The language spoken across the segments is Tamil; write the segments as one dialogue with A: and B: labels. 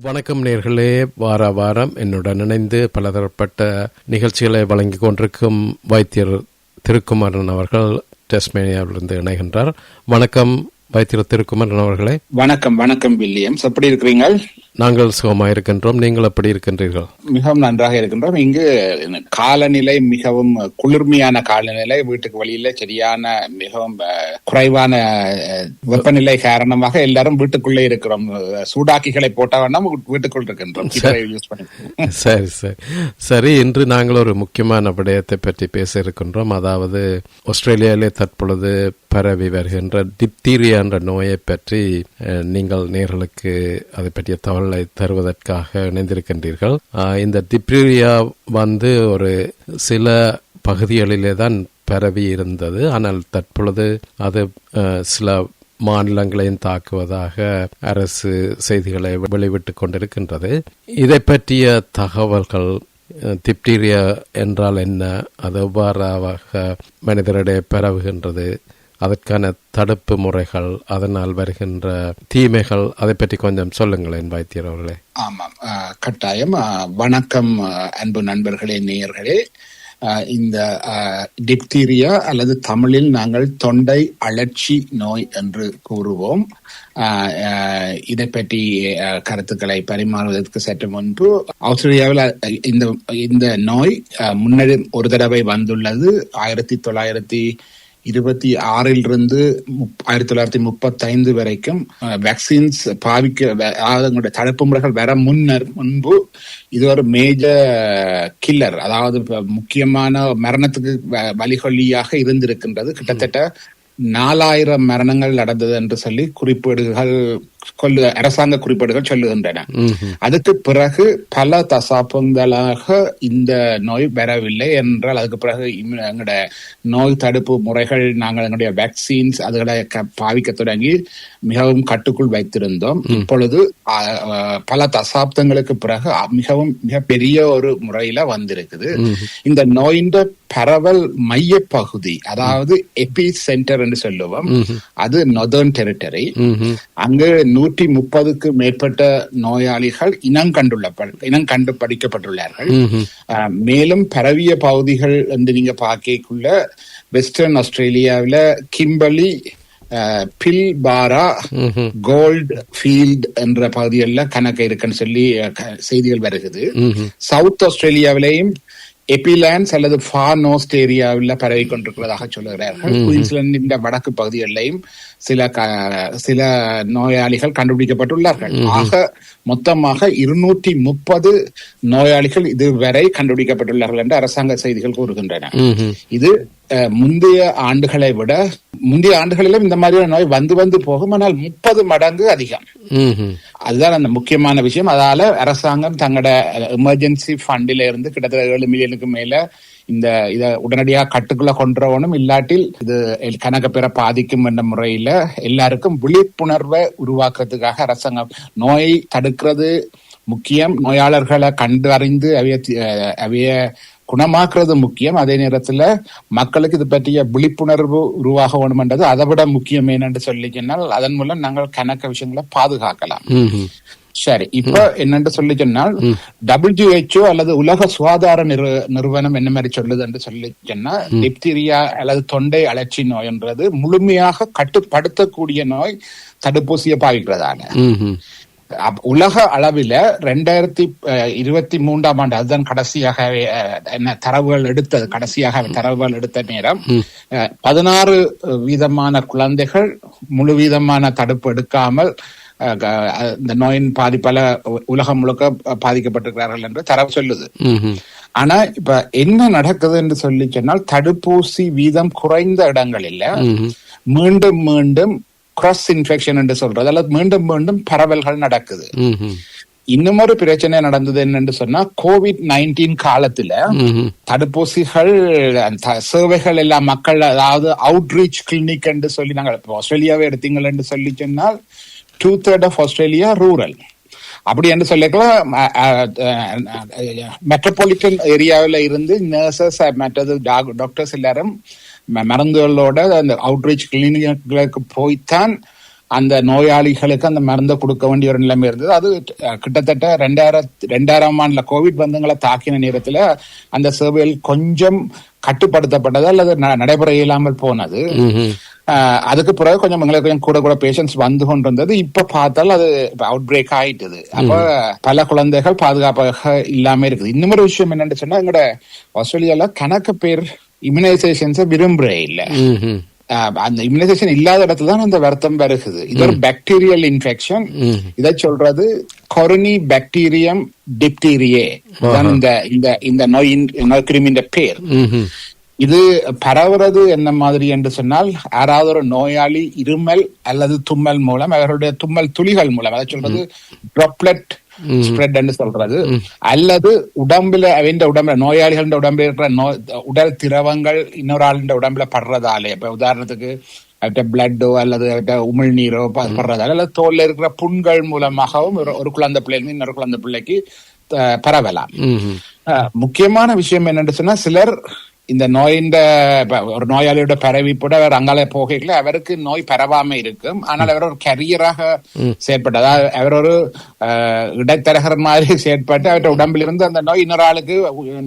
A: வணக்கம் நேர்களே, வார வாரம் என்னுடன் இணைந்து பலதரப்பட்ட நிகழ்ச்சிகளை வழங்கிக் கொண்டிருக்கும் வைத்தியர் திருக்குமரன் அவர்கள் டெஸ்மேனியாவிலிருந்து இணைகின்றார். வணக்கம் வைத்தியர் திருக்குமரன் அவர்களே.
B: வணக்கம். வணக்கம் வில்லியம்ஸ், எப்படி இருக்கிறீங்க?
A: நாங்கள் சுகமாக இருக்கின்றோம். நீங்கள் எப்படி இருக்கின்றீர்கள்?
B: மிகவும் நன்றாக இருக்கின்றோம். இங்கு காலநிலை மிகவும் குளிர்மையான காலநிலை. வீட்டுக்கு வெளியில சரியான மிகவும் குறைவான வெப்பநிலை காரணமாக எல்லாரும் வீட்டுக்குள்ளே இருக்கிறோம். சூடாக்கிகளை போட்ட வேண்டாம், வீட்டுக்குள் இருக்கின்றோம்.
A: சரி சரி சரி இன்று நாங்கள் ஒரு முக்கியமான விடயத்தை பற்றி பேச இருக்கின்றோம். அதாவது ஆஸ்திரேலியாவிலே தற்பொழுது பரவி வருகின்ற டிப்தீரியா என்ற நோயை பற்றி நீங்கள் நேர்களுக்கு அதை பற்றிய தகவலை தருவதற்காக இணைந்திருக்கின்றீர்கள். இந்த டிப்தீரியா ஒரு சில பகுதிகளிலே தான் பரவி இருந்தது. ஆனால் தற்பொழுது அது சில மாநிலங்களையும் தாக்குவதாக அரசு செய்திகளை வெளிவிட்டுக் கொண்டிருக்கின்றது. இதை பற்றிய தகவல்கள், டிப்தீரியா என்றால் என்ன, அது எவ்வாறாக மனிதரிடையே பரவுகின்றது, அதற்கான தடுப்பு முறைகள், அதனால் வருகின்ற தீமைகள், அதை பற்றி கொஞ்சம் சொல்லுங்களேன் வைத்தியர் அவர்களே.
B: ஆமாம், கட்டாயம். வணக்கம் அன்பு நண்பர்களே, நேயர்களே. இந்த டிப்தீரியா அல்லது தமிழில் நாங்கள் தொண்டை அழற்சி நோய் என்று கூறுவோம். இதை பற்றி கருத்துக்களை பரிமாறுவதற்கு சற்று முன்பு ஆஸ்திரேலியாவில் இந்த நோய் முன்னரே ஒரு தடவை வந்துள்ளது. 1926 1935 வரைக்கும் வேக்சின்ஸ் பாவிக்க தடுப்பு முறைகள் வர முன்பு இது ஒரு மேஜர் கில்லர், அதாவது முக்கியமான மரணத்துக்கு வழிகொல்லியாக இருந்திருக்கின்றது. கிட்டத்தட்ட 4000 மரணங்கள் நடந்தது என்று சொல்லி அரசாங்க குறிப்பீடுகள் சொல்லுகின்றன. அதுக்கு பிறகு பல தசாப்தங்களாக இந்த நோய் வரவில்லை என்றால், அதுக்கு பிறகு எங்களுடைய நோய் தடுப்பு முறைகள், நாங்கள் எங்களுடைய வேக்சின்ஸ் அதுகளை பாவிக்க தொடங்கி மிகவும் கட்டுக்குள் வைத்திருந்தோம். இப்பொழுது பல தசாப்தங்களுக்கு பிறகு மிக பெரிய ஒரு முறையில வந்திருக்குது. இந்த நோயின் பரவல் மைய பகுதி, அதாவது எபி சென்டர் என்று சொல்லுவோம், அது நார்தர்ன் டெரிட்டரி. அங்கு 130க்கு மேற்பட்ட நோயாளிகள் இனம் கண்டுபிடிக்கப்பட்டுள்ளார்கள். மேலும் பரவிய பகுதிகள் என்று நீங்க பார்க்கக்குள்ள வெஸ்டர்ன் ஆஸ்திரேலியாவில கிம்பலி, பில்பாரா, கோல்ட் ஃபீல்ட் என்ற பகுதிகளில் கணக்கு இருக்குன்னு சொல்லி செய்திகள் வருகிறது. சவுத் ஆஸ்திரேலியாவிலேயும் எபிலான்ஸ் அல்லது ஃபார் நோஸ்ட் ஏரியாவில் பரவி கொண்டிருக்கிறதாக சொல்லுகிறார்கள். குயின்ஸ்லாந்தின் வடக்கு பகுதிகளிலையும் சில நோயாளிகள் கண்டுபிடிக்கப்பட்டுள்ளார்கள். ஆக மொத்தமாக 230 நோயாளிகள் இதுவரை கண்டுபிடிக்கப்பட்டுள்ளார்கள் என்று அரசாங்க செய்திகள் கூறுகின்றன. இது முந்தைய ஆண்டுகளிலும் இந்த மாதிரியான நோய் வந்து போகும், ஆனால் 30 மடங்கு அதிகம். அதுதான் அந்த முக்கியமான விஷயம். அதால அரசாங்கம் தங்களோட எமர்ஜென்சி ஃபண்டில இருந்து கிட்டத்தட்ட 7 மில்லியனுக்கு மேல இத உடனடியாக கட்டுக்குள்ள கொண்டுறவனும், இல்லாட்டில் இது கணக்கு பெற பாதிக்கும் என்ற முறையில எல்லாருக்கும் விழிப்புணர்வை உருவாக்குறதுக்காக அரசாங்கம் நோயை தடுக்கிறது முக்கியம், நோயாளர்களை கண்டு அறிந்து அவைய குணமாக்குறது முக்கியம். அதே நேரத்துல மக்களுக்கு இது பற்றிய விழிப்புணர்வு உருவாக வேணும் என்றது அதை விட முக்கியம் என்னென்று சொல்லி சொன்னால், அதன் மூலம் நாங்கள் கணக்க விஷயங்களை பாதுகாக்கலாம். சரி, இப்ப என்னென்று சொல்லி சொன்னால், WHO அல்லது உலக சுகாதார நிறுவனம் என்ன மாதிரி சொல்லுது என்று சொல்லி சொன்னா, டிப்தீரியா அல்லது தொண்டை அழற்சி நோய் என்றது முழுமையாக கட்டுப்படுத்தக்கூடிய நோய் தடுப்பூசியை பாவிக்கிறதால. உலக அளவில 2023 ஆண்டு, அதுதான் கடைசியாக தரவுகள் எடுத்த நேரம் 16% குழந்தைகள் முழுவீதமான தடுப்பு எடுக்காமல் இந்த நோயின் பாதிப்பால உலகம் முழுக்க பாதிக்கப்பட்டிருக்கிறார்கள் என்று தரவு சொல்லுது. ஆனா இப்ப என்ன நடக்குது என்று சொல்லி சொன்னால், தடுப்பூசி வீதம் குறைந்த இடங்களில் மீண்டும் கிராஸ் இன்ஃபெக்ஷன் என்று சொல்றது, அல்லது மீண்டும் பரவல்கள் நடக்குது. இன்னும் ஒரு பிரச்சனை நடந்தது என்னன்னு சொன்னா, COVID-19 காலத்துல தடுப்பூசிகள் சேவைகள் எல்லாம் மக்கள், அதாவது அவுட்ரீச் கிளினிக் என்று சொல்லி, நாங்கள் ஆஸ்திரேலியாவை எடுத்தீங்கள் என்று சொல்லி சொன்னால் 2/3 ஆஃப் ஆஸ்திரேலியா ரூரல். அப்படி என்று சொல்லிக்கலாம், மெட்ரோபாலிட்டன் ஏரியாவில இருந்து நர்சஸ் மற்றது டாக்டர்ஸ் எல்லாரும் மருந்துகளோட அந்த அவுட்ரீச் கிளினிக்களுக்கு போய்த்தான் அந்த நோயாளிகளுக்கு அந்த மருந்தை கொடுக்க வேண்டிய ஒரு நிலைமை இருந்தது. அது கிட்டத்தட்ட 2000 ஆண்டுல கோவிட் வந்துங்களை தாக்கின நேரத்துல அந்த சேவைகள் கொஞ்சம் கட்டுப்படுத்தப்பட்டது அல்லது நடைபெற இயலாமல் போனது. அதுக்கு பிறகு கொஞ்சம் எங்களுக்கு கொஞ்சம் கூட பேஷன்ஸ் வந்து கொண்டிருந்தது. இப்ப பார்த்தால் அது அவுட் பிரேக் ஆயிட்டது. அப்ப பல குழந்தைகள் பாதுகாப்பாக இல்லாம இருக்குது. இன்னும் ஒரு விஷயம் என்னன்னு சொன்னா, எங்களோட ஆஸ்திரேலியால கணக்கு பேர் இம்யூனைசேஷன்ஸை விரும்புறே இல்ல. அந்த இம்யூனைசேஷன் இல்லாத இடத்துல தான் அந்த வருத்தம் வருகிறது. இது ஒரு பாக்டீரியல் இன்ஃபெக்ஷன். இதை சொல்றது கொரோனி பாக்டீரியம் டிப்தீரியே தான் இந்த நோயின் கிருமியின் பேர். இது பரவுறது என்ன மாதிரி என்று சொன்னால், யாராவது ஒரு நோயாளி இருமல் அல்லது தும்மல் மூலம், அவர்களுடைய தும்மல் துளிகள் மூலம், அதை சொல்றது டிராப்லெட் ஸ்ப்ரெட் என்று சொல்றது, அல்லது உடம்புல நோயாளிகளின் உடம்புல இருக்கிற உடல் திரவங்கள் இன்னொரு ஆளுடைய உடம்புல படுறதாலே, இப்ப உதாரணத்துக்கு பிளட்டோ அல்லது உமிழ்நீரோ படுறதால, அல்லது தோல்ல இருக்கிற புண்கள் மூலமாகவும் ஒரு குழந்தை பிள்ளைங்க இன்னொரு குழந்தை பிள்ளைக்கு பரவலாம். முக்கியமான விஷயம் என்னன்னு சொன்னா, சிலர் இந்த நோயின் ஒரு நோயாளியோட பரவிப்போட அவர் அங்கால போகையில அவருக்கு நோய் பரவாம இருக்கும். ஆனால் அவர் ஒரு கேரியராக செயற்பட்டு, அதாவது அவர் ஒரு இடைத்தரகர் மாதிரி செயற்பட்டு அவருடைய உடம்பில் இருந்து அந்த நோய் இன்னொரு ஆளுக்கு,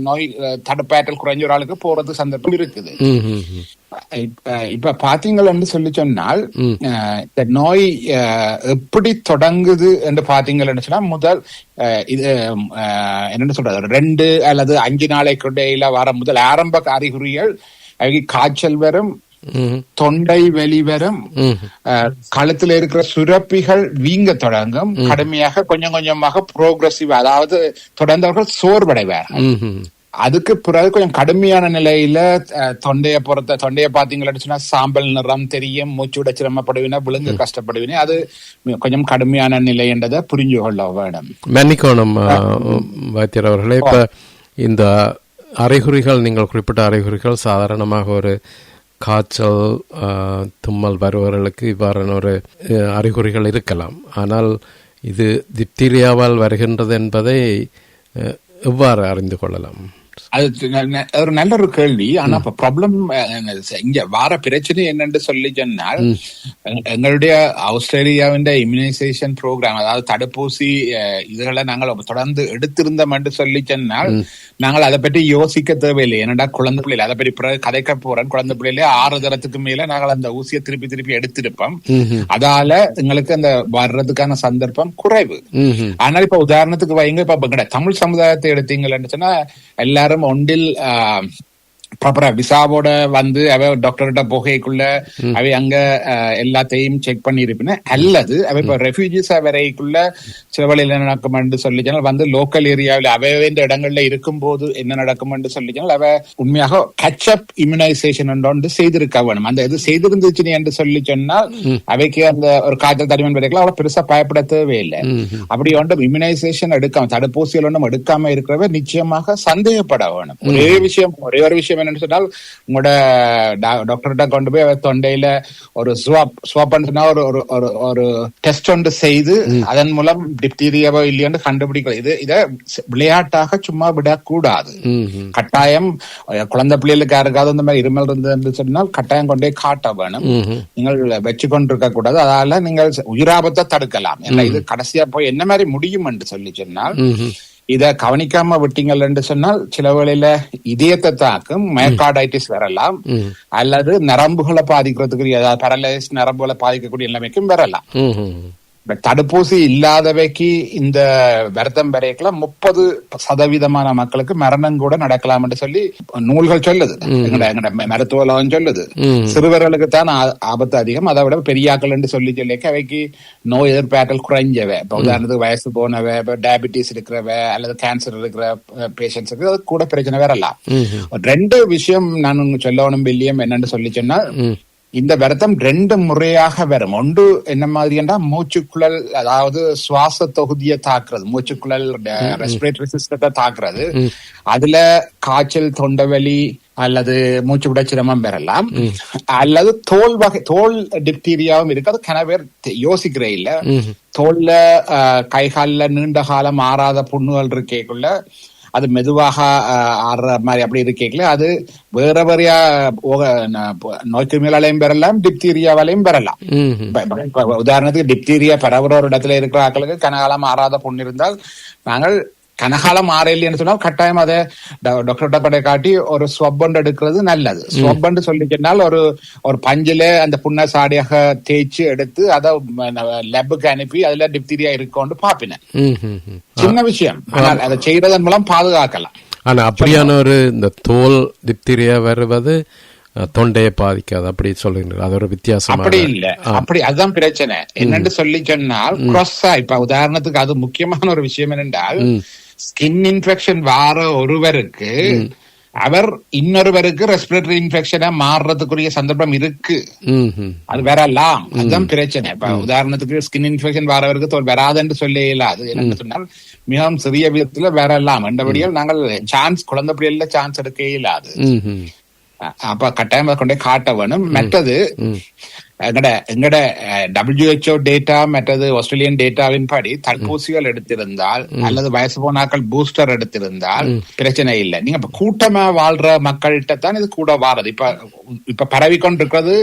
B: நோய் தடுப்பாற்றல் குறைஞ்ச ஒரு ஆளுக்கு போறது சந்தர்ப்பம் இருக்குது. இப்ப பாத்தீங்கன்னு சொல்லி சொன்னால், இந்த நோய் எப்படி தொடங்குது என்று பாத்தீங்கன்னு சொன்னா, முதல் இது என்னன்னு சொல்றது, 2 அல்லது 5 நாளைக்கு இடையில வர முதல் ஆரம்ப அறிகுறிகள் காய்ச்சல் வரும், தொண்டை வெளி வரும், கழுத்துல இருக்கிற சுரப்பிகள் வீங்க தொடங்கும், கடுமையாக கொஞ்சம் கொஞ்சமாக புரோகிரசிவ், அதாவது தொடர்ந்தவர்கள் சோர்வடைவார்கள். அதுக்கு பிறகு கொஞ்சம் கடுமையான நிலையில தொண்டையை பாத்தீங்கன்னு சொன்னா சாம்பல் நிறம் தெரியும், மூச்சு விட சிரமப்படுவினா, விழுங்க கஷ்டப்படுவினா, அது கொஞ்சம் கடுமையான நிலை என்றதை புரிஞ்சு கொள்ள வேணும்.
A: மன்னிக்கணும் வைத்தியர் அவர்களே, இப்ப இந்த அறிகுறிகள், நீங்கள் குறிப்பிட்ட அறிகுறிகள் சாதாரணமாக ஒரு காய்ச்சல் தும்மல் வருபவர்களுக்கு இவ்வாறான ஒரு அறிகுறிகள் இருக்கலாம். ஆனால் இது டிப்தீரியாவால் வருகின்றது என்பதை எவ்வாறு அறிந்து கொள்ளலாம்?
B: அது ஒரு நல்ல ஒரு கேள்வி. ஆனா இப்ப ப்ராப்ளம் இங்க வார பிரச்சனை என்னன்னு சொல்லி சொன்னால், எங்களுடைய ஆஸ்திரேலியாவின் இம்யூனைசேஷன் ப்ரோக்ராம், அதாவது தடுப்பூசி இதுகளை நாங்கள் தொடர்ந்து எடுத்திருந்தோம் என்று சொல்லி சொன்னால், நாங்கள் அதை பற்றி யோசிக்க தேவையில்லை. ஏன்னா குழந்தை பிள்ளைல அதை பற்றி பிறகு கதைக்க போறேன், குழந்தை பிள்ளைல 6 தரத்துக்கு மேல நாங்கள் அந்த ஊசியை திருப்பி எடுத்திருப்போம். அதால எங்களுக்கு அந்த வர்றதுக்கான சந்தர்ப்பம் குறைவு. ஆனால் இப்ப உதாரணத்துக்கு வைங்க, இப்ப தமிழ் சமுதாயத்தை எடுத்தீங்கன்னு சொன்னா, எல்லாரும் ஒன்றில் ப்ராப்பரா விசாவோட வந்து அவ டாக்டர்கிட்ட போகைக்குள்ள அவை அங்க எல்லாத்தையும் செக் பண்ணி இருப்பின, அல்லது அவ இப்ப ரெஃப்யூஜிஸ் வரைக்குள்ள சில வழியில் என்ன நடக்கும் சொல்லிச்சால் வந்து லோக்கல் ஏரியாவில் அவை வேண்டிய இடங்கள்ல இருக்கும் போது என்ன நடக்கும் சொல்லிச்சால் அவ உண்மையாக கேட்சப் இம்யூனைசேஷன் ஒன்று செய்திருக்க வேணும். அந்த இது செய்திருந்துச்சு என்று சொல்லி சொன்னால் அவைக்கு அந்த ஒரு காய்ச்சல் தடிமன் வரைக்கும் அவ்வளவு பெருசா பயப்பட தேவையில்லை. அப்படி ஒன்றும் இம்யூனைசேஷன் எடுக்காம, தடுப்பூசிகள் ஒன்றும் எடுக்காம இருக்கிறவ நிச்சயமாக சந்தேகப்பட வேணும். ஒரே ஒரு விஷயம் என்னன்னு சொன்னால், உங்களோட டாக்டர்கிட்ட கொண்டு போய் தொண்டையில ஒரு ஒரு டெஸ்ட் ஒன்று செய்து அதன் மூலம் டிப்தீரியாவோ இல்லையோன்னு கண்டுபிடிக்கிறது. இதை விளையாட்டாக சும்மா விடக்கூடாது. கட்டாயம் குழந்தை பிள்ளைகளுக்கு யாருக்காவது இந்த மாதிரி இருமல் இருந்து சொன்னால் கட்டாயம் கொண்டே காட்ட வேணும். நீங்கள் வச்சு கொண்டிருக்க கூடாது. அதனால நீங்கள் உயிராபத்தை தடுக்கலாம். இது கடைசியா போய் என்ன மாதிரி முடியும் என்று சொல்லி சொன்னால், இத கவனிக்காம விட்டீங்கள் என்று சொன்னால் சில வேளையில இதயத்தை தாக்கும், மயோகார்டைட்டிஸ் வரலாம், அல்லது நரம்புகளை பாதிக்கிறதுக்கு, அதாவது பேரலைஸ் நரம்புகளை பாதிக்கக்கூடிய நிலைமைக்கும் வரலாம். தடுப்பூசி இல்லாதவைக்கு இந்த வருத்தம் வரைக்கும் 30% மக்களுக்கு மரணம் கூட நடக்கலாம் என்று சொல்லி நூல்கள் சொல்லுது, எங்கட மருத்துவ உலகம் சொல்லுது. சிறுவர்களுக்கு தான் ஆபத்து அதிகம், அதை விட பெரியாக்கள் என்று சொல்லி அவைக்கு நோய் எதிர்ப்பாற்றல் குறைஞ்சவை. இப்ப உதாரணத்துக்கு வயசு போனவ, டயபிட்டிஸ் இருக்கிறவ அல்லது கேன்சர் இருக்கிற பேஷண்ட்ஸுக்கு அது கூட பிரச்சனை வரலாம். 2 விஷயம் நான் சொல்லணும் வில்லியம் என்னன்னு சொல்லி சொன்னா, இந்த வருத்தம் 2 முறையாக வரும். ஒன்று என்ன மாதிரி என்றா மூச்சுக்குழல், அதாவது சுவாச தொகுதியை தாக்குறது, மூச்சுக்குழல் ரெஸ்பிரேட்டரி சிஸ்டத்தை தாக்குறது. அதுல காய்ச்சல், தொண்டவலி அல்லது மூச்சு விட சிரமம் பெறலாம், அல்லது தோல் டிப்தீரியாவும் இருக்கு. அது கன பேர் யோசிக்கிறே இல்ல. தோல்ல கைகாலில் நீண்ட காலம் மாறாத புண்ணுகள் இருக்கேக்குள்ள அது மெதுவாக ஆடுற மாதிரி அப்படி இருக்கீங்களே, அது வேற வேறையா நோய்க்கிருமிகளாலையும் பெறலாம், டிப்தீரியாவாலையும் பெறலாம். உதாரணத்துக்கு டிப்தீரியா பரவுற ஒரு இடத்துல இருக்கிற ஆக்களுக்கு கனகாலம் ஆறாத புண்ணு இருந்தால் நாங்கள் கனகாலம் ஆறையில்லைன்னு சொன்னால் கட்டாயம் அதை டாக்டர்கிட்ட காட்டி ஒரு ஸ்வப் எடுக்கிறது நல்லது. ஸ்வப் சொல்லிக்கிட்டால் ஒரு பஞ்சில அந்த புண்ணை சாடியாக தேய்ச்சி எடுத்து அதை லேபுக்கு அனுப்பி அதுல டிப்தீரியா இருக்கோன்னு பாப்பினேன். சின்ன விஷயம், ஆனால் அதை செய்யறதன் மூலம் பாதுகாக்கலாம்.
A: ஆனா அப்படியான ஒரு இந்த தோல் டிப்தீரியா வருவது தொண்டையை பாதிக்காது அப்படி சொல்லுங்க, அது ஒரு வித்தியாசம்.
B: அப்படி இல்ல, அப்படி அதுதான் பிரச்சனை. என்னன்னு சொல்லி சொன்னால் கிராஸா, இப்ப உதாரணத்துக்கு அது முக்கியமான ஒரு விஷயம் என்னென்றால், ஸ்கின் இன்ஃபெக்ஷன் வார ஒருவருக்கு அவர் இன்னொருவருக்கு ரெஸ்பிரேட்டரி இன்ஃபெக்ஷனா மாறுறதுக்குரிய சந்தர்ப்பம் இருக்கு. அது வரலாம், அதுதான் பிரச்சனை. இப்ப உதாரணத்துக்கு ஸ்கின் இன்ஃபெக்ஷன் வரவருக்கு தோல் வராதுன்னு சொல்ல இயலாது. என்னன்னு சொன்னால் மிகவும் சிறிய விதத்துல வரலாம். என்றபடியால் நாங்கள் சான்ஸ் குழந்தை பிள்ளைல சான்ஸ் எடுக்க இயலாது. அப்ப கட்டாயமா கொண்டே காட்ட வேணும். மற்றது எங்கட WHO டேட்டா, மற்றது ஆஸ்திரேலியன் டேட்டாவின் படி தடுப்பூசிகள் எடுத்திருந்தால் அல்லது வயசு போனாக்கள் பூஸ்டர் எடுத்திருந்தால் பிரச்சனை இல்லை. நீங்க இப்ப கூட்டமா வாழ்ற மக்கள்கிட்ட தான் இது கூட வாரது. இப்ப பரவிக்கொண்டிருக்கிறது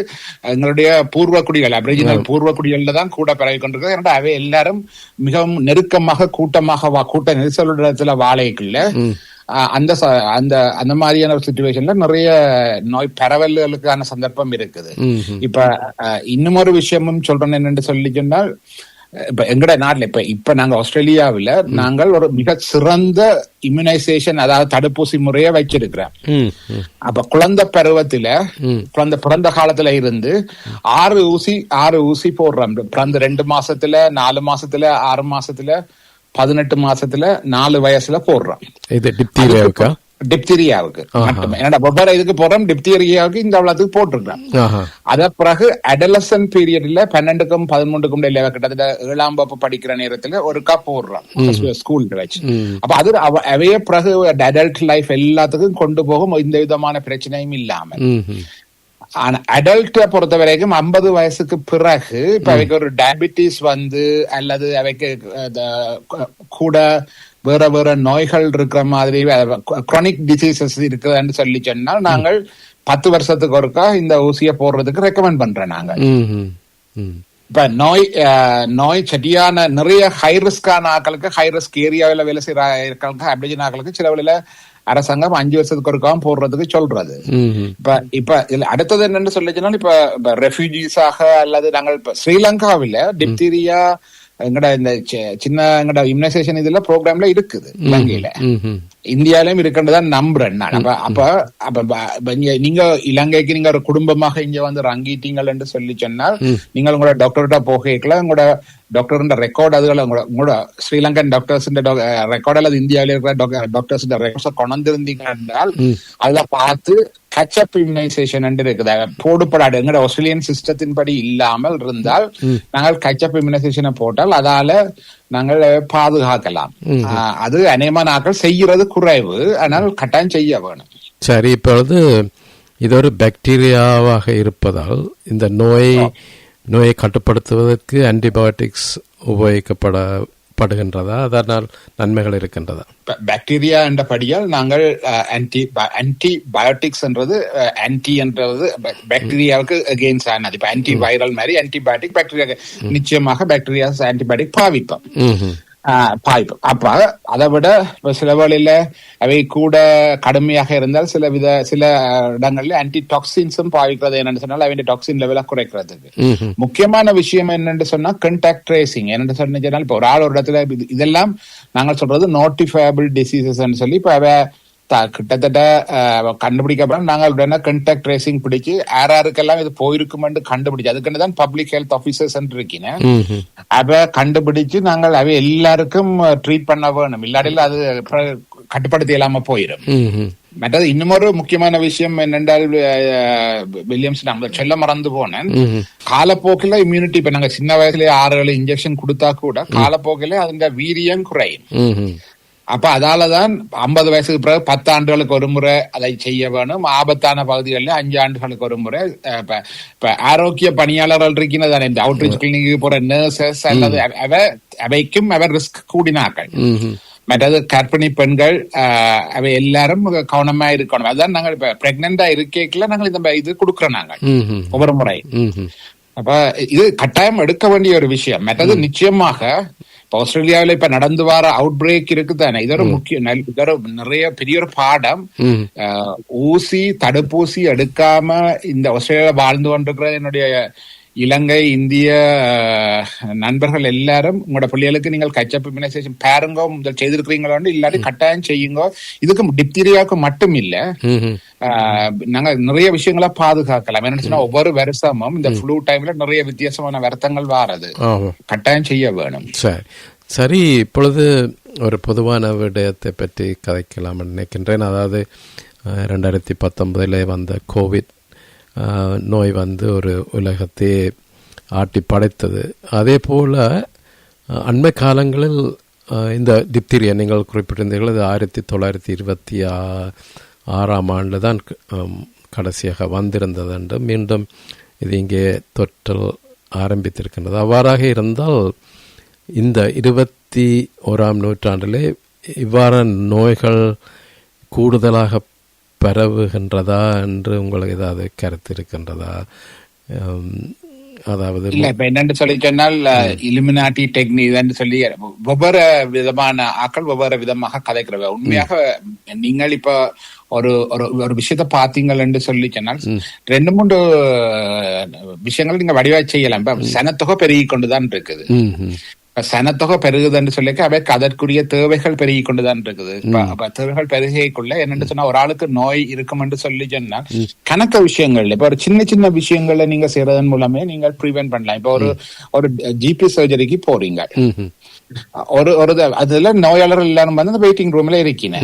B: எங்களுடைய பூர்வக்குடிகள், அபிரிஜினல் பூர்வக்குடிகள்ல தான் கூட பரவிக்கொண்டிருக்கிறது. அவை எல்லாரும் மிகவும் நெருக்கமாக கூட்ட நெரிசலுடைய வாழைக்குள்ள அந்த அந்த மாதிரியான சிச்சுவேஷன்ல நிறைய நோய் பரவல்களுக்கான சந்தர்ப்பம் இருக்குது. இப்ப இன்னும் ஒரு விஷயமும் சொல்றேன் என்னன்னு சொல்லி சொன்னால், இப்ப எங்கட நாட்டுல இப்ப நாங்க ஆஸ்திரேலியாவில நாங்கள் ஒரு மிக சிறந்த இம்யூனைசேஷன், அதாவது தடுப்பூசி முறையை வச்சிருக்கிறோம். அப்ப குழந்தை பருவத்துல, குழந்தை பிறந்த காலத்துல இருந்து 6 ஊசி போடுறோம். பிறந்த 2 மாசத்துல, 4 மாசத்துல, 6 மாசத்துல, 18 மாசத்துல, 4 வயசுல போடுறோம்.
A: இது டிப்தீரியாவுக்கு
B: மட்டும். என்னடா ஒவ்வொரு இதுக்கு போடுறோம், டிப்தீரியாவுக்கு இந்த அவ்வளவுக்கு போட்டிருக்கிறோம். அத பிறகு அடலசன்ட் பீரியட்ல 12க்கும் 13க்கும் கிட்டத்தட்ட 7ஆம் வகுப்பு படிக்கிற நேரத்துல ஒருக்கா போடுறோம் ஸ்கூல்ல வச்சு. அப்ப அது அவைய பிறகு அடல்ட் லைஃப் எல்லாத்துக்கும் கொண்டு போகும், எந்த விதமான பிரச்சனையும் இல்லாம. ஆனா அடல்ட்ட பொறுத்த வரைக்கும் 50 வயசுக்கு பிறகு இப்ப அவைக்கு ஒரு டயபிட்டிஸ் அல்லது அவைக்கு கூட வேற வேற நோய்கள் இருக்கிற மாதிரி குரோனிக் டிசீசஸ் இருக்குதுன்னு சொல்லி சொன்னால் நாங்கள் 10 வருஷத்துக்கு ஒருக்கா இந்த ஊசியை போடுறதுக்கு ரெக்கமெண்ட் பண்றோம் நாங்க. இப்ப நோய் சரியான நிறைய ஹை ரிஸ்கான ஆக்களுக்கு, ஹை ரிஸ்க் ஏரியாவில வேலை செய்யற அபிரிஜினல் ஆக்களுக்கு சில வேளையில அரசாங்கம் 5 வருஷத்துக்கு ஒருக்காவும் போடுறதுக்கு சொல்றது. இப்ப இதுல அடுத்தது என்னன்னு சொல்லிச்சுன்னா, இப்ப ரெஃப்யூஜிஸாக அல்லது நாங்கள் இப்ப ஸ்ரீலங்காவில டிப்தீரியா எங்கட இந்த சின்ன எங்கட இம்யூனைசேஷன் இதுல ப்ரோக்ராம்ல இருக்குது. இலங்கையில இந்தியாலயும் இருக்குன்றதான் நம்புறேன் நான். அப்ப நீங்க இலங்கைக்கு நீங்க ஒரு குடும்பமாக இங்க வந்து ரங்கிட்டீங்கள் என்று சொல்லி சொன்னால், நீங்கள் உங்களோட டாக்டர்கிட்ட போகல உங்களோட டாக்டர் ரெக்கார்டு, அதுகளை உங்களோட ஸ்ரீலங்கன் டாக்டர்ஸ் ரெக்கார்டு அல்லது இந்தியாவில இருக்கிற டாக்டர்ஸ் ரெக்கார்ட்ஸ் கொண்டிருந்தீங்க என்றால் அதுல பார்த்து கச்சப் இம்யூனைசேஷன் இருக்குது. போடுபடாது எங்கட ஆஸ்திரேலியன் சிஸ்டத்தின் படி இல்லாமல் இருந்தால் நாங்கள் கச்சப் இம்யூனைசேஷனை போட்டால் அதால நாங்கள் பாதுகாக்கலாம். அது அநேகமான ஆட்கள் செய்யறது குறைவு, ஆனால் கட்டாயம் செய்ய வேணும்.
A: சரி, இப்பொழுது இது ஒரு பாக்டீரியாவாக இருப்பதால் இந்த நோயை கட்டுப்படுத்துவதற்கு ஆன்டிபயோட்டிக்ஸ் உபயோகிக்கப்படுகின்றதா, அதனால் நன்மைகள் இருக்கின்றதா?
B: பாக்டீரியா என்ற படியால் நாங்கள் ஆன்டிபயோட்டிக்ஸ் என்றது பாக்டீரியாவுக்கு அகெயின்ஸ்ட் ஆனது. இப்ப ஆன்டி வைரல் மாதிரி ஆன்டிபயோட்டிக் பாக்டீரியா நிச்சயமாக பாக்டீரியா ஆன்டிபயோட்டிக் பாவிப்போம். அப்ப அதை விட சில வேளையில அவை கூட கடுமையாக இருந்தால் சில இடங்கள்ல ஆன்டி டாக்ஸின்ஸும் பாவிக்கிறது. என்னன்னு சொன்னால் அவை டாக்ஸின் லெவல குறைக்கிறதுக்கு முக்கியமான விஷயம் என்னன்னு சொன்னா கான்டாக்ட் ட்ரேசிங். என்னன்னு சொன்னா இப்ப ஒரு ஆள் ஒரு இடத்துல இதெல்லாம் நாங்கள் சொல்றது நோட்டிஃபயபிள் டிசீசஸ் சொல்லி இப்ப அவ கிட்டத்தட்ட கண்டுபிடிக்கப்படும். நாங்கள் உடனே கான்டாக்ட் ட்ரேசிங் பிடிச்சு யாருக்கெல்லாம் இது போயிருக்குமென்று கண்டுபிடிச்சு அதுக்குன்னு தான் பப்ளிக் ஹெல்த் ஆபீசர்ஸ் இருக்கீங்க. அவை கண்டுபிடிச்சு நாங்கள் அவை எல்லாருக்கும் ட்ரீட் பண்ண வேணும், இல்லாட்டில அது கட்டுப்படுத்தி இல்லாம போயிடும். மற்றது இன்னுமொரு முக்கியமான விஷயம் என்னென்றால் வில்லியம்ஸ் நம்ம சொல்ல மறந்து போனேன், காலப்போக்கில இம்யூனிட்டி இப்ப நாங்க சின்ன வயசுல 6 இன்ஜெக்ஷன் கொடுத்தா கூட காலப்போக்கில அதுங்க வீரியம் குறையும். அப்ப அதாலதான் 50 வயசுக்கு பிறகு 10 ஆண்டுகளுக்கு ஒரு முறை அதை செய்ய வேணும். ஆபத்தான பகுதிகளில் 5 ஆண்டுகளுக்கு ஒரு முறை. இப்ப ஆரோக்கிய பணியாளர்கள் இருக்கிறது, அவுட்ரீச் கிளினிக்கு போற நர்சஸ் அல்லது அவைக்கும் அவர் ரிஸ்க் கூடினாக்கள். மற்றது கர்ப்பிணி பெண்கள் அவை எல்லாரும் கவனமா இருக்கணும். அதான் நாங்கள் இப்ப பிரெக்னண்டா இருக்கேக்கல நாங்கள் இந்த இது கொடுக்குறோம் நாங்கள் ஒவ்வொரு முறை. அப்ப இது கட்டாயம் எடுக்க வேண்டிய ஒரு விஷயம். மற்றது நிச்சயமாக இப்ப ஆஸ்திரேலியாவில இப்ப நடந்து வர அவுட் பிரேக் இருக்குதானே, இது ஒரு முக்கிய நிறைய பெரிய ஒரு பாடம். ஊசி தடுப்பூசி எடுக்காம இந்த ஆஸ்திரேலியாவில வாழ்ந்து கொண்டிருக்கிற என்னுடைய இலங்கை இந்திய நண்பர்கள் எல்லாரும் உங்களோட பிள்ளைகளுக்கு நீங்கள் கச்சப் இம்யூனைசேஷன் பாருங்க, முதல் செய்திருக்கிறீங்களோ இல்லாட்டி கட்டாயம் செய்யுங்க. இதுக்கு டிப்தீரியாவுக்கு மட்டும் இல்ல, நாங்க நிறைய விஷயங்களை பாதுகாக்கலாம். என்ன ஒவ்வொரு வருஷமும் இந்த ஃப்ளூ டைம்ல நிறைய வித்தியாசமான வருத்தங்கள் வாரது, கட்டாயம் செய்ய வேணும்.
A: சரி, இப்பொழுது ஒரு பொதுவான விடயத்தை பற்றி கதைக்கலாம் நினைக்கின்றேன். அதாவது 2019 வந்த கோவிட் நோய் ஒரு உலகத்தை ஆட்டி படைத்தது. அதே போல் அண்மை காலங்களில் இந்த டிப்தீரியா நீங்கள் குறிப்பிட்டிருந்தீர்கள், அது 1926 தான் கடைசியாக வந்திருந்தது என்று மீண்டும் இது இங்கே தொற்றல் ஆரம்பித்திருக்கின்றது. அவ்வாறாக இருந்தால் இந்த 21ஆம் நூற்றாண்டிலே இவ்வாறான நோய்கள் கூடுதலாக பரவுகின்றதா என்று உங்களுக்கு ஏதாவது கருத்து இருக்கின்றதா? அதாவது
B: இல்ல இப்ப என்னன்னு சொல்லி சொன்னால் இலுமினாட்டி டெக்னிக் சொல்லி ஒவ்வொரு விதமான ஆக்கள் ஒவ்வொரு விதமாக கதைக்கிறவ. உண்மையாக நீங்கள் இப்ப ஒரு விஷயத்த பாத்தீங்கன்னு சொல்லி சொன்னால் 2-3 விஷயங்கள் நீங்க வடிவா செய்யலாம். இப்ப சனத்தொகை பெருகி கொண்டுதான் இருக்குது. சனத்தொகை பெருகுதுன்னு சொல்லிக்க அவைக்கு அதற்குரிய தேவைகள் பெருகி கொண்டுதான் இருக்குது. தேவைகள் பெருகைக்குள்ள என்னன்னு சொன்னா ஒரு ஆளுக்கு நோய் இருக்கும் என்று சொல்லி சொன்னா கணக்க விஷயங்கள் இப்ப ஒரு சின்ன சின்ன விஷயங்கள்ல நீங்க செய்யறதன் மூலமே நீங்க ப்ரிவென்ட் பண்ணலாம். இப்ப ஒரு ஜிபி சர்ஜரிக்கு போறீங்க, ஒரு அதுல நோயாளர்கள் எல்லாரும் அந்த வெயிட்டிங் ரூம்ல இருக்கீங்க.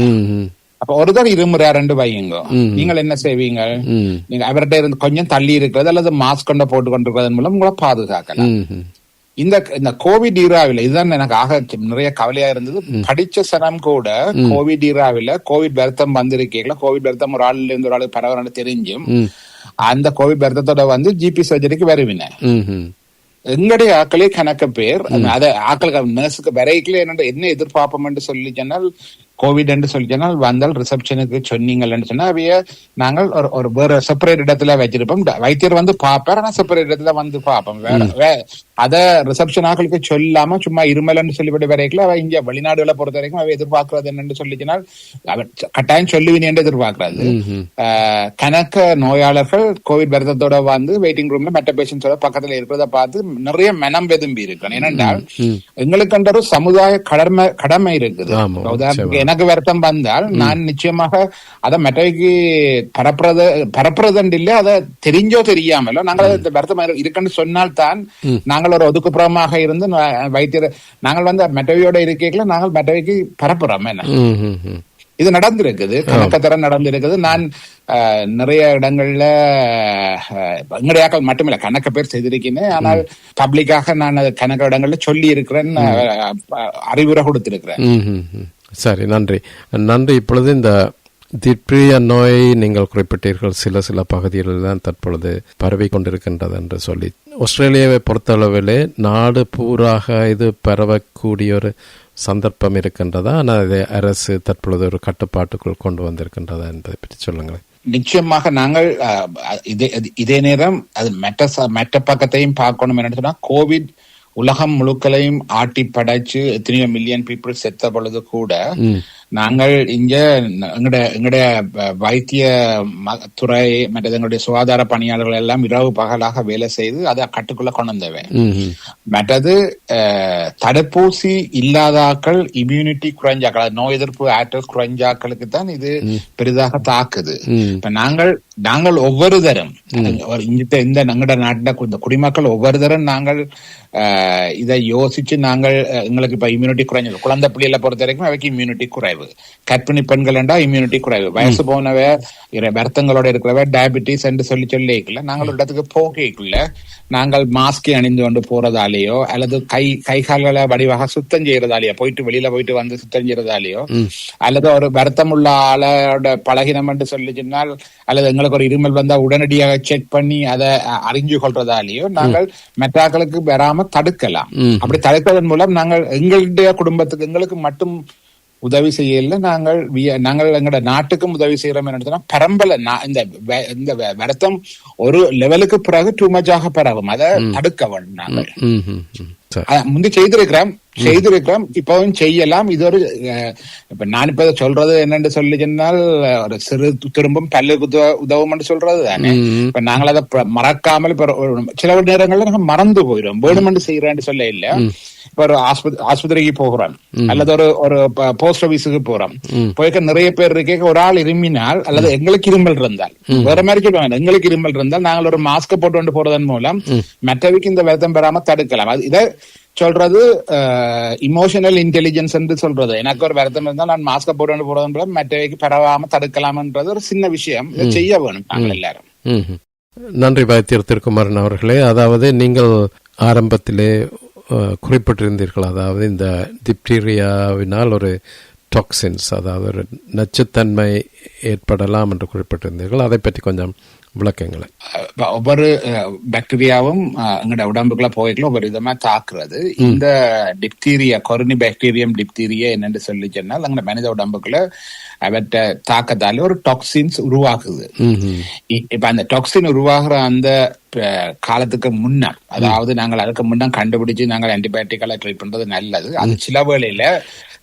B: அப்ப ஒருத்தர் இருமுறாரு வையுங்க, நீங்கள் என்ன செய்வீங்க? நீங்க அவர்கிட்ட இருந்து கொஞ்சம் தள்ளி இருக்கிறது அல்லது மாஸ்க் கொண்ட போட்டு கொண்டிருக்கிறதன் மூலம் உங்களை பாதுகாக்கலாம். இந்த கோவிட் ஈராவில இதுதான் எனக்கு ஆக நிறைய கவலையா இருந்தது. படிச்ச சனம் கூட கோவிட் ஈராவில கோவிட் வருத்தம் வந்திருக்கீங்களா, கோவிட் வருத்தம் ஒரு ஆள்ல இருந்து ஒரு ஆளுக்கு பரவாயில்ல தெரிஞ்சும் அந்த கோவிட் வருத்தத்தோட ஜிபி சர்ஜரிக்கு வருவினேன். எங்களுடைய ஆக்களே கணக்க பேர் அத ஆக்களுக்கு நர்ஸுக்கு வரைக்கல என்ன எதிர்பார்ப்போம் சொல்லி சொன்னால் கோவிட் என்று சொல்லி சொன்னால் வந்தால் ரிசப்ஷனுக்கு சொன்னீங்கன்னு சொன்னா அவைய நாங்கள் ஒரு வேற செப்பரேட் இடத்துல வச்சிருப்போம். வைத்தியர் பாப்பார், ஆனா செப்பரேட் இடத்துல பார்ப்போம். அத ரிசப்ஷன் ஆக்களுக்கு சொல்லாம சும்மா இருமலன்னு சொல்லிவிட்டு வரைக்கல அவ இங்க வெளிநாடுகளை பொறுத்த வரைக்கும் அவ எதிர்பார்க்கறது என்னன்னு சொல்லி சொன்னால் கட்டாயம் சொல்லுவினு என்று எதிர்பார்க்கறது. கணக்க நோயாளர்கள் கோவிட் வருத்தத்தோட வெயிட்டிங் ரூம்ல மற்ற பேஷண்ட்ஸோட பக்கத்துல இருக்கிறத பார்த்து நிறைய மனம் வெதும்பி இருக்கணும். ஏனென்றால் எங்களுக்கு ஒரு சமுதாய கடமை இருக்குது. உதாரணத்துக்கு எனக்கு வருத்தம் வந்தால் நான் நிச்சயமாக அதை மற்றவைக்கு பரப்புறதுண்டு இல்ல, அதை தெரிஞ்சோ தெரியாமலோ நாங்கள் இந்த வருத்தம் இருக்குன்னு சொன்னால் தான் நாங்கள் ஒரு ஒதுக்குப்புறமாக இருந்து வைத்தியர் நாங்கள் மெட்டவையோட இருக்கைகளை நாங்கள் மெட்டவைக்கு பரப்புறோம். என்ன இது நடந்திருக்குது, கணக்கத்தரம் நடந்திருக்குது. நான் நிறைய இடங்கள்ல எங்கடையாக்கள் மட்டுமில்ல கணக்க பேர் செய்திருக்கேன். ஆனால் பப்ளிக்காக நான் கணக்க இடங்கள்ல சொல்லி இருக்கிறேன், அறிவுரை கொடுத்திருக்கிறேன்.
A: சரி, நன்றி. இப்பொழுது இந்த டிப்தீரியா நோய் நீங்கள் குறிப்பிட்டீர்கள் சில பகுதிகளில் தான் தற்பொழுது பரவி கொண்டிருக்கின்றது என்று சொல்லி. ஆஸ்திரேலியாவை பொறுத்தளவிலே நாடு பூராக இது பரவக்கூடிய ஒரு சந்தர்ப்பம் இருக்கின்றதா? ஆனால் இதை அரசு தற்பொழுது ஒரு கட்டுப்பாட்டுக்குள் கொண்டு வந்திருக்கின்றதா என்பதை பற்றி சொல்லுங்களேன்.
B: நிச்சயமாக நாங்கள் இதே நேரம் அது மெட்ட பக்கத்தையும் பார்க்கணும். என்னன்னு சொன்னா கோவிட் உலகம் முழுக்களையும் ஆட்டி படைச்சு எத்தனையோ மில்லியன் பீப்புள் செத்த பொழுது கூட நாங்கள் இங்க எங்களுடைய வைத்திய துறை மற்றது எங்களுடைய சுகாதார பணியாளர்கள் எல்லாம் இரவு பகலாக வேலை செய்து அதை கட்டுக்குள்ள கொண்டு வந்தவை. மற்றது தடுப்பூசி இல்லாதாக்கள் இம்யூனிட்டி குறைஞ்சாக்கள், நோய் எதிர்ப்பு ஆற்றல் குறைஞ்சாக்களுக்கு தான் இது பெரிதாக தாக்குது. இப்ப நாங்கள் ஒவ்வொரு தரம் இந்த எங்கட நாட்டில் இந்த குடிமக்கள் ஒவ்வொரு தரம் நாங்கள் இதை யோசிச்சு நாங்கள் எங்களுக்கு இப்ப இம்யூனிட்டி குறைஞ்சது, குழந்தை பிள்ளைகளை பொறுத்த வரைக்கும் அவைக்கு இம்யூனிட்டி குறைவு, கர்ப்பிணி பெண்கள் என்றா இம்யூனிட்டி குறைவு, வயசு போனவ வருத்தங்களோட இருக்கிறவ டயபிட்டிஸ் என்று சொல்லிக்கல நாங்கள் ஒரு இடத்துக்கு போகக்குள்ள நாங்கள் மாஸ்கை அணிந்து கொண்டு போறதாலேயோ அல்லது கை கால்களை வடிவாக சுத்தம் செய்யறதாலேயோ, வெளியில போயிட்டு வந்து சுத்தம் செய்யறதாலேயோ, அல்லது ஒரு வருத்தம் உள்ள ஆளோட பழகினம் என்று சொல்லி சொன்னால் அல்லது எங்களுக்கு ஒரு இருமல் வந்தா உடனடியாக செக் பண்ணி அதை அறிஞ்சு கொள்றதாலேயோ நாங்கள் மெட்டாக்களுக்கு வராம தடுக்கலாம். அப்படி தடுக்கிறதன் மூலம் நாங்கள் எங்களுடைய குடும்பத்துக்கு எங்களுக்கு மட்டும் உதவி செய்யல நாங்கள் எங்களோட நாட்டுக்கும் உதவி செய்யறோம் என்ன பரம்பல இந்த வருத்தம் ஒரு லெவலுக்கு பிறகு டூ மச்சாக பரவும் அதை தடுக்க வேண்டும் நாங்கள் முந்தி செய்திருக்கிறோம் இப்பவும் செய்யலாம். இது ஒரு இப்ப நான் இப்ப சொல்றது என்னன்னு சொல்லி சொன்னால் ஒரு சிறு திரும்பும் பல்லுக்கு உதவும் சொல்றது தானே. இப்ப நாங்கள் அதை மறக்காமல் சில நேரங்கள்ல நாங்க மறந்து போயிடும் வேணுமென்று செய்யறேன்னு சொல்ல இல்ல. இப்ப ஒரு ஆஸ்பத்திரிக்கு போகிறோம் அல்லது ஒரு போஸ்ட் ஆபீஸுக்கு போறோம், போய்க்க நிறைய பேர் இருக்க ஒரு ஆள் இருமினால் அல்லது எங்களுக்கு இருமல் இருந்தால் வேற மாதிரி சொல்லுவாங்க, எங்களுக்கு இருமல் இருந்தால் நாங்கள் ஒரு மாஸ்க போட்டு கொண்டு போறதன் மூலம் மற்றவைக்கு இந்த வருத்தம் பெறாம தடுக்கலாம். அது இதை சொல்றது இமோஷனல் இன்டெலிஜென்ஸ் என்று சொல்றது. எனக்கு ஒரு வருத்தம் இருந்தால் நான் மாஸ்க போட்டு போறதன் மூலம் மற்றவைக்கு பரவாம தடுக்கலாம்ன்றது ஒரு சின்ன விஷயம். இதை செய்ய வேணும் நாங்கள் எல்லாரும்.
A: நன்றி வைத்தியர் திருக்குமாரன் அவர்களே. அதாவது நீங்கள் ஆரம்பத்திலே குறிப்பிட்டிருந்தீர்கள், அதாவது இந்த டிப்டீரியாவினால் ஒரு டாக்ஸின்ஸ், அதாவது ஒரு நச்சுத்தன்மை ஏற்படலாம் என்று குறிப்பிட்டிருந்தீர்கள். அதை பற்றி கொஞ்சம் விளக்கங்களை.
B: ஒவ்வொரு பாக்டீரியாவும் எங்களோட உடம்புக்குள்ள போய்க்குள்ள ஒவ்வொரு விதமா தாக்குறது. இந்த டிப்தீரியா கொரோனி பாக்டீரியம் டிப்தீரியா என்னன்னு சொல்லி சொன்னால் எங்க மனித உடம்புக்குள்ள அவற்றை தாக்கத்தால ஒரு டாக்ஸின்ஸ் உருவாக்குது. இப்ப அந்த டாக்ஸின் உருவாகிற அந்த காலத்துக்கு முன்னர், அதாவது நாங்கள் அதுக்கு முன்னர் கண்டுபிடிச்சு நாங்கள் ஆன்டிபயோட்டிக்கலா ட்ரீட் பண்றது நல்லது. அது சில வேளையில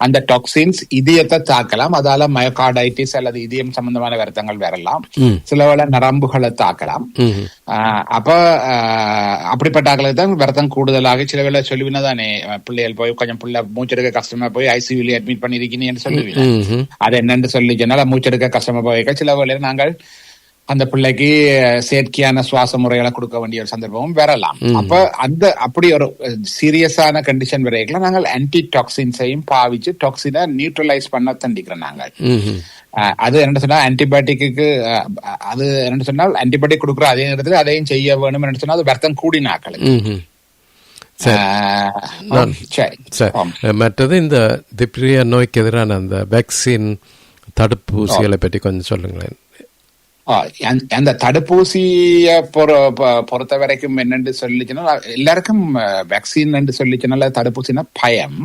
B: அந்த டாக்ஸின்ஸ் இதயத்தை தாக்கலாம், அதால மயோகார்டைட்டிஸ் அல்லது இதயம் சம்பந்தமான வருத்தங்கள் வரலாம். சில வேளை நரம்புகளை தாக்கலாம். அப்ப அப்படிப்பட்ட ஆக்களுக்கு தான் வருத்தம் கூடுதலாக சில வேளை சொல்லுவினதானே, பிள்ளைகள் போய் கொஞ்சம் பிள்ளை மூச்செடுக்க கஷ்டமா போய் ஐசியூல அட்மிட் பண்ணிருக்கீங்கன்னு சொல்லுவீங்க. அது என்னன்னு சொல்லி சொன்னால் மூச்செடுக்க கஷ்டமா போய் சில வேளையில நாங்கள் அந்த பிள்ளைக்கு செயற்கையான சுவாச முறைகளை கொடுக்க வேண்டிய ஒரு சந்தர்ப்பமும் வரலாம். அப்ப அப்படி ஒரு சீரியஸான கண்டிஷன் வரைக்கும் நாங்கள் ஆன்டி டாக்ஸின்ஸையும் பாவிச்சு டாக்ஸினை நியூட்ரலைஸ் பண்ண தண்டிக்கிறோம் நாங்கள். அது என்ன சொன்னா ஆன்டிபயோட்டிக்கு அது என்ன சொன்னால் ஆன்டிபயோட்டிக் கொடுக்குற அதே நேரத்தில் அதையும் செய்ய வேணும் என்ன சொன்னா அது வருத்தம் கூடினாக்களுக்கு.
A: மற்றது இந்த டிப்தீரியா நோய்க்கு எதிரான அந்த வேக்சின் தடுப்பூசிகளை பற்றி கொஞ்சம் சொல்லுங்களேன்.
B: அந்த தடுப்பூசிய பொறுத்த வரைக்கும் என்னன்னு சொல்லிச்சுன்னா எல்லாருக்கும் வேக்சின் என்று சொல்லிச்சுனால தடுப்பூசினா பயம்.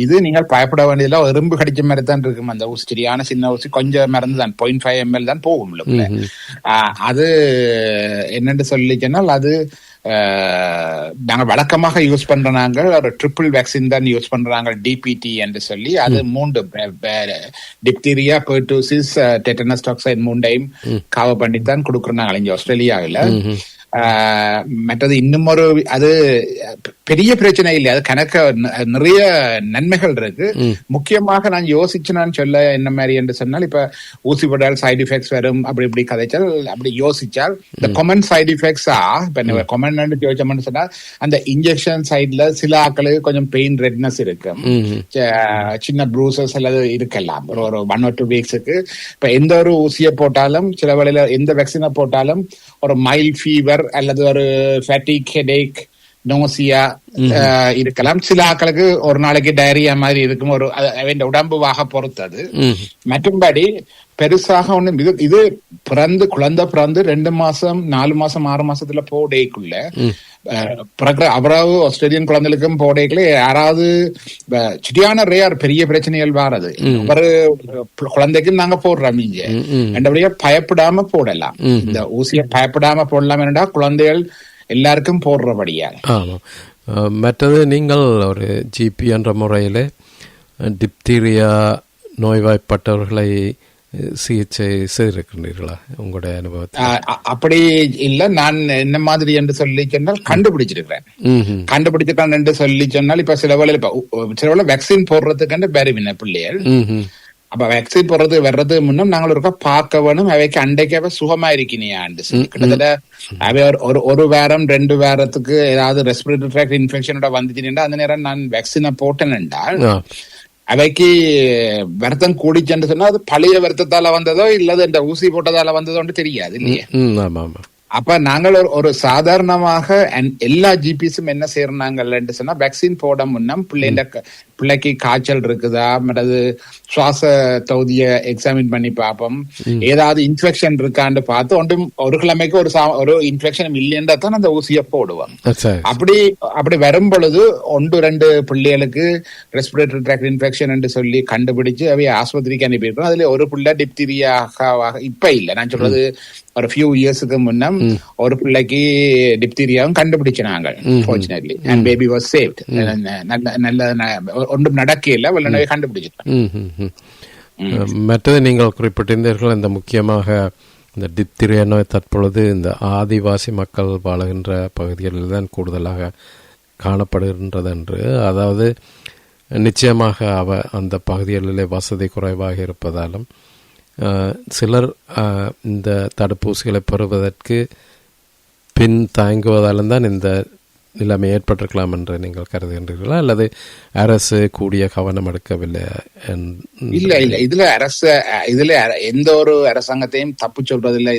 B: இது நீங்கள் பயப்பட வேண்டியதுல எறும்பு கடிச்ச மாதிரி தான் இருக்கும். அந்த ஊசி சரியான சின்ன ஊசி கொஞ்சம் மருந்து தான் 0.5 ml தான் போகும். அது என்னன்னு சொல்லிச்சுனால் அது நாங்கள் வழக்கமாக யூஸ் பண்ற நாங்கள் ஒரு ட்ரிபிள் வேக்சின் தான் யூஸ் பண்றாங்க, டிபிடி என்று சொல்லி. அது 3 டிப்தீரியா, பெர்டூசிஸ், டெட்டனஸ் டாக்சைட் 3ஐயும் காவ பண்ணி தான் கொடுக்குறோம் நாங்கள் இங்க ஆஸ்திரேலியாவில். மற்றது இன்னும் ஒரு அது பெரிய பிரச்சனை இல்லை, அது கணக்க நிறைய நன்மைகள் இருக்கு. முக்கியமாக நான் யோசிச்சு சொல்ல என்ன மாதிரி என்று சொன்னால், இப்ப ஊசி போட்டால் சைடு எஃபெக்ட்ஸ் வரும் அப்படி இப்படி கதைச்சால் அப்படி யோசிச்சால் இந்த காமன் சைடு எஃபெக்ட்ஸா இப்ப காமன் யோசிச்சோம்னு சொன்னா அந்த இன்ஜெக்ஷன் சைட்ல சில ஆக்களுக்கு கொஞ்சம் பெயின் ரெட்னஸ் இருக்கும், சின்ன ப்ரூசஸ் அல்லது இருக்கலாம் ஒரு 1 or 2 வீக்ஸுக்கு. இப்ப எந்த ஒரு ஊசியை போட்டாலும் சில வேளையில எந்த வேக்சினை போட்டாலும் ஒரு மைல்ட் ஃபீவர் அல்லது ஒரு ஃபேட்டிக், ஹெடேக், நோசியா இருக்கலாம். சில ஆக்களுக்கு ஒரு நாளைக்கு டயரியா மாதிரி இருக்கும், ஒரு உடம்பு வாக பொறுத்தது. மற்றும்படி பெருசாக ஒண்ணு இது குழந்தை பிறந்து 2 மாசம் 4 மாசம் 6 மாசத்துல போடேக்குள்ள அவ்வளவு ஆஸ்திரேலியன் குழந்தைகளுக்கும் போடேக்குள்ள யாராவது சிட்டியான ரேர் பெரிய பிரச்சனைகள் வாரது. ஒரு குழந்தைக்கும் நாங்க போடுறோம் இங்க ரெண்டபடியா பயப்படாம போடலாம். இந்த ஊசியை பயப்படாம போடலாம் என்னடா குழந்தைகள் எல்லாருக்கும் போடுறபடியா.
A: மற்றது நீங்கள் ஒரு ஜிபி என்ற முறையில டிப்தீரியா நோய்வாய்ப்பட்டவர்களை சிகிச்சை செய்திருக்கிறீர்களா உங்களுடைய அனுபவத்தில்?
B: அப்படி இல்ல, நான் என்ன மாதிரி என்று சொல்லி சொன்னால் கண்டுபிடிச்சிருக்கேன் என்று சொல்லி சொன்னால் இப்ப சில வேளை வேக்சின் போடுறதுக்கு பெருவின பிள்ளைகள். அப்ப வேக்சின் போடுறது வர்றது முன்னும் நாங்கள் ஒருக்கா பார்க்க வேணும் அவைக்கு அண்டைக்காக சுகமா இருக்கினியாண்டு கிட்டத்தட்ட அவை ஒரு வாரம் 2 வாரத்துக்கு ஏதாவது ரெஸ்பிரேட்டரி ட்ராக்ட் இன்ஃபெக்ஷனோட வந்துச்சுன்னா அந்த நேரம் நான் வேக்சினை போட்டேன் என்றால் அவைக்கு வருத்தம் கூடிச்சுன்னு சொன்னா அது பழைய வருத்தத்தால வந்ததோ இல்லது இந்த ஊசி போட்டதால வந்ததோன்னு தெரியாது இல்லையா. அப்ப நாங்கள் ஒரு சாதாரணமாக எல்லா ஜிபிஸும் என்ன செய்யறாங்கன்னு சொன்னா வேக்சின் போட முன்னம் பிள்ளைக்கு காய்ச்சல் இருக்குதா மற்றது சுவாச தொகுதிய எக்ஸாமின் பண்ணி பார்ப்போம், ஏதாவது இன்ஃபெக்ஷன் இருக்கான்னு பார்த்து ஒரு கிழமைக்கு ஒரு இன்ஃபெக்ஷன் இல்லைன்றா தான் அந்த ஊசியை போடுவாங்க. அப்படி வரும் பொழுது 1-2 பிள்ளைகளுக்கு ரெஸ்பிரேட்டரி ட்ராக்ட் இன்ஃபெக்ஷன் என்று சொல்லி கண்டுபிடிச்சு அவைய ஆஸ்பத்திரிக்கு அனுப்பியிருக்கோம். அதுல ஒரு பிள்ளை டிப்தீரியாக இப்ப இல்ல, நான் சொல்றது ஒரு ஃபியூ இயர்ஸுக்கு முன்னம் ஒரு பிள்ளைக்கு டிப்தீரியாவும் கண்டுபிடிச்சாங்க. Fortunately and baby was saved. நல்ல ஒன்றும் நடக்கல, வெள்ளனவே கண்டுபிடிச்சிட்டாங்க.
A: மற்றது நீங்கள் குறிப்பிட்டிருந்தீர்கள், இந்த முக்கியமாக இந்த டிப்தீரியா நோய் தற்பொழுது இந்த ஆதிவாசி மக்கள் வாழுகின்ற பகுதிகளில் தான் கூடுதலாக காணப்படுகின்றது என்று. அதாவது நிச்சயமாக அந்த பகுதிகளிலே வசதி குறைவாக இருப்பதாலும் சிலர் இந்த தடுப்பூசிகளை பெறுவதற்கு பின் தாங்குவதாலும் தான் இந்த நிலைமை ஏற்பட்டிருக்கலாம் என்று நீங்கள் கருதுகின்றீர்களா, அல்லது அரசு கூடிய கவனம் எடுக்கவில்லை?
B: இல்ல இதுல எந்த ஒரு அரசாங்கத்தையும் தப்பு சொல்றதில்லை.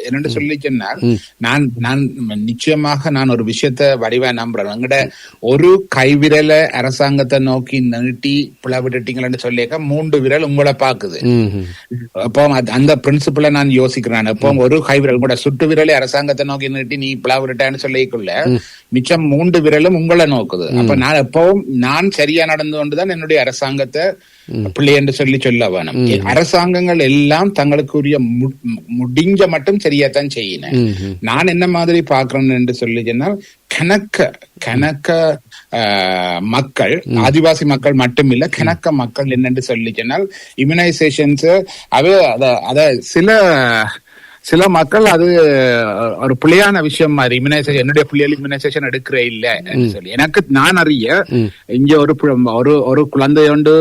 B: என்னென்று சொல்லி சொன்னால், நான் நிச்சயமாக நான் ஒரு விஷயத்த வடிவா நம்புறேன். எங்கட ஒரு கைவிரல அரசாங்கத்தை நோக்கி நீட்டி பிளவிட்டீங்கன்னு சொல்லிக்க 3 விரல் உங்களை பாக்குது. அப்போ அந்த பிரின்சிபலை நான் யோசிக்கிறேன். இப்போ ஒரு கைவிரல் கூட சுட்டு விரலே அரசாங்கத்தை நோக்கி நீட்டி நீ பிளவிட்டான்னு சொல்லிக்குள்ள மிச்சம் 3 விரலும் உங்களை நோக்குது. அப்ப நான் எப்பவும் நான் சரியா நடந்து கொண்டுதான் என்னுடைய அரசாங்கத்தை பிள்ளை என்று சொல்ல வேணும். அரசாங்கங்கள் எல்லாம் தங்களுக்குரிய முடிஞ்ச மட்டும் சரியாத்தான் செய்யின. நான் என்ன மாதிரி பாக்குறேன் என்று சொல்லி சொன்னால், கணக்க மக்கள், ஆதிவாசி மக்கள் மட்டும் இல்ல, கணக்க மக்கள் என்னென்று சொல்லி சொன்னால் இம்யூனைசேஷன்ஸ் அத சில மக்கள் அது ஒரு பிள்ளையான விஷயம் மாதிரி இம்யூனைசேஷன், என்னுடைய பிள்ளைகள் இம்யூனைசேஷன் எடுக்கிற இல்ல சொல்லி. எனக்கு நான் அறிய இங்க ஒரு குழந்தையோண்டு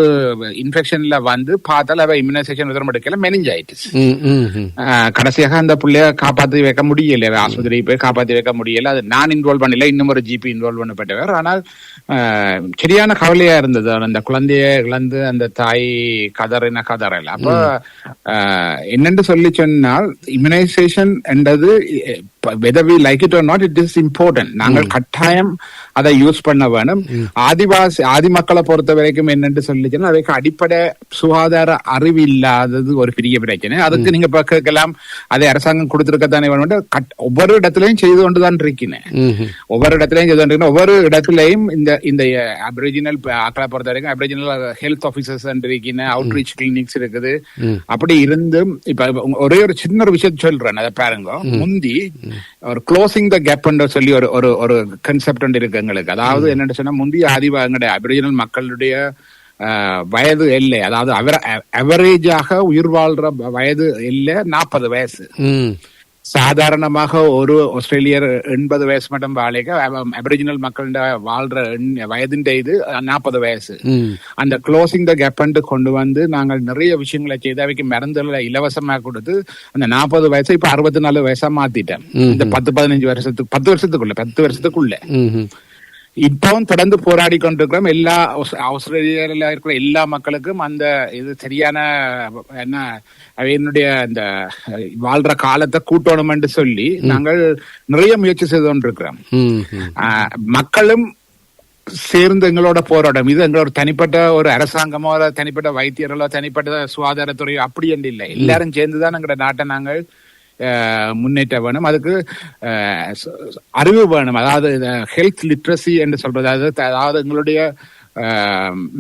B: இன்ஃபெக்ஷன்ல வந்து பார்த்தால் அவ இம்யூனைசேஷன் எடுக்கல, மெனிஞ்சாயிட்டிஸ். கடைசியாக அந்த பிள்ளைய காப்பாற்றி வைக்க முடியல, ஆஸ்பத்திரி போய் காப்பாற்றி வைக்க முடியல. அது நான் இன்வால்வ் பண்ணல, இன்னும் ஒரு ஜிபி இன்வால்வ் பண்ணப்பட்டவர். ஆனால் சரியான கவலையா இருந்தது. அந்த குழந்தைய இழந்து அந்த தாய் கதறல. அப்ப என்னென்று சொல்லி சொன்னால், இம்யூனைசேஷன் என்றது whether we like it or not, it is important. நாங்கள் கட்டாயம் அதை யூஸ் பண்ண வேணும். ஆதி மக்களை பொறுத்த வரைக்கும் என்னென்று சொல்லிச்சுன்னா, அதுக்கு அடிப்படை சுகாதார அறிவு இல்லாதது ஒரு பெரிய பிரச்சனை. அதுக்கு நீங்க கேட்கலாம், அதை அரசாங்கம் கொடுத்திருக்கத்தானே வேணும். ஒவ்வொரு இடத்துலயும் செய்து கொண்டுதான் இருக்கிறேன். ஒவ்வொரு இடத்துலயும் இந்த அபிரிஜினல் ஆக்களை பொறுத்த வரைக்கும் அபிரிஜினல் ஹெல்த் ஆபீசர்ஸ் இருக்கீங்க, அவுட்ரீச் கிளினிக்ஸ் இருக்குது. அப்படி இருந்தும் இப்ப ஒரே ஒரு சின்ன ஒரு விஷயத்த சொல்றேன், அதை பாருங்க. முந்தி ஒரு க்ளோசிங் த கேப் சொல்லி ஒரு கன்செப்ட் ஒன்று இருக்கு எங்களுக்கு. அதாவது என்னன்னு சொன்னா, முந்தைய எங்களுடைய அபிரிஜினல் மக்களுடைய வயது எல்லை, அதாவது அவரேஜாக உயிர் வாழ்ற வயது எல்லை 40 வயசு. சாதாரணமாக ஒரு ஆஸ்திரேலியர் 80 வயசு மட்டும் வாழைக்க, அபிரிஜினல் மக்களோட வாழ்ற வயதின் இது 40 வயசு. அந்த க்ளோசிங் த கேப் கொண்டு வந்து நாங்கள் நிறைய விஷயங்களை செய்து அவைக்கு மருந்துகளை இலவசமாக கொடுத்து அந்த 40 வயசை இப்ப 64 வயசா மாத்திட்டேன். இந்த 10-15 வருஷத்துக்குள்ள இப்பவும் தொடர்ந்து போராடி கொண்டிருக்கிறோம். எல்லா ஆஸ்திரேலியால இருக்கிற எல்லா மக்களுக்கும் அந்த இது சரியான என்ன என்னுடைய இந்த வாழ்ற காலத்தை கூட்டணும் என்று சொல்லி நாங்கள் நிறைய முயற்சி செய்து கொண்டிருக்கிறோம். மக்களும் சேர்ந்து எங்களோட போராட்டம். இது எங்களோட தனிப்பட்ட ஒரு அரசாங்கமோ தனிப்பட்ட வைத்தியர்களோ தனிப்பட்ட சுகாதாரத்துறையோ அப்படி என்று இல்லை. எல்லாரும் சேர்ந்துதான் எங்களோட நாட்டை நாங்கள் முன்னேற்ற வேணும். அதுக்கு அறிவு வேணும். அதாவது ஹெல்த் லிட்ரஸி என்று சொல்றது, அதாவது எங்களுடைய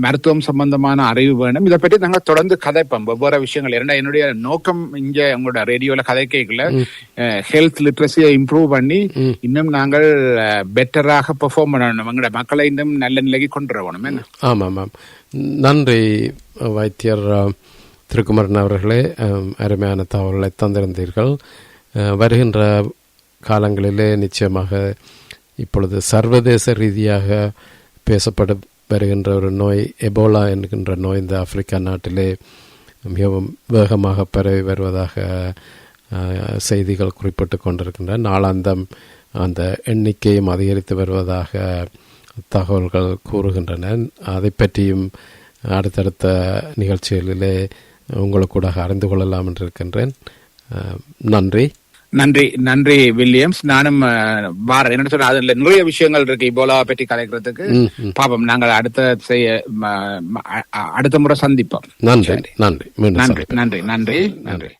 B: மருத்துவம் சம்பந்தமான அறிவு வேணும். இதை பற்றி நாங்கள் தொடர்ந்து கதைப்போம் ஒவ்வொரு விஷயங்கள். என்னுடைய நோக்கம் இங்க உங்களோட ரேடியோல கதை கேட்கல, ஹெல்த் லிட்ரஸியை இம்ப்ரூவ் பண்ணி இன்னும் நாங்கள் பெட்டராக பெர்ஃபார்ம் பண்ணணும், எங்களோட மக்களை இன்னும் நல்ல நிலைக்கு கொண்டு வரணும். என்ன?
A: ஆமாம். நன்றி வைத்தியர் திருக்குமரன் அவர்களே, அருமையான தகவல்களை தந்திருந்தீர்கள். வருகின்ற காலங்களிலே நிச்சயமாக இப்பொழுது சர்வதேச ரீதியாக பேசப்பட வருகின்ற ஒரு நோய், எபோலா என்கின்ற நோய் இந்த ஆப்பிரிக்கா நாட்டிலே மிகவும் வேகமாக பரவி வருவதாக செய்திகள் குறிப்பிட்டு கொண்டிருக்கின்றன. நாளாந்தம் அந்த எண்ணிக்கையும் அதிகரித்து வருவதாக தகவல்கள் கூறுகின்றன. அதை பற்றியும் அடுத்தடுத்த நிகழ்ச்சிகளிலே உங்களுக்கு கூட அறிந்து கொள்ளலாம் என்று இருக்கின்றேன். நன்றி.
B: நன்றி நன்றி வில்லியம்ஸ். நானும் வார என்ன சொல்ற அதுல நிறைய விஷயங்கள் இருக்கு இபோலா பற்றி கலைக்கிறதுக்கு. பாப்போம், நாங்கள் அடுத்த முறை சந்திப்போம்.
A: நன்றி நன்றி
B: நன்றி நன்றி நன்றி நன்றி.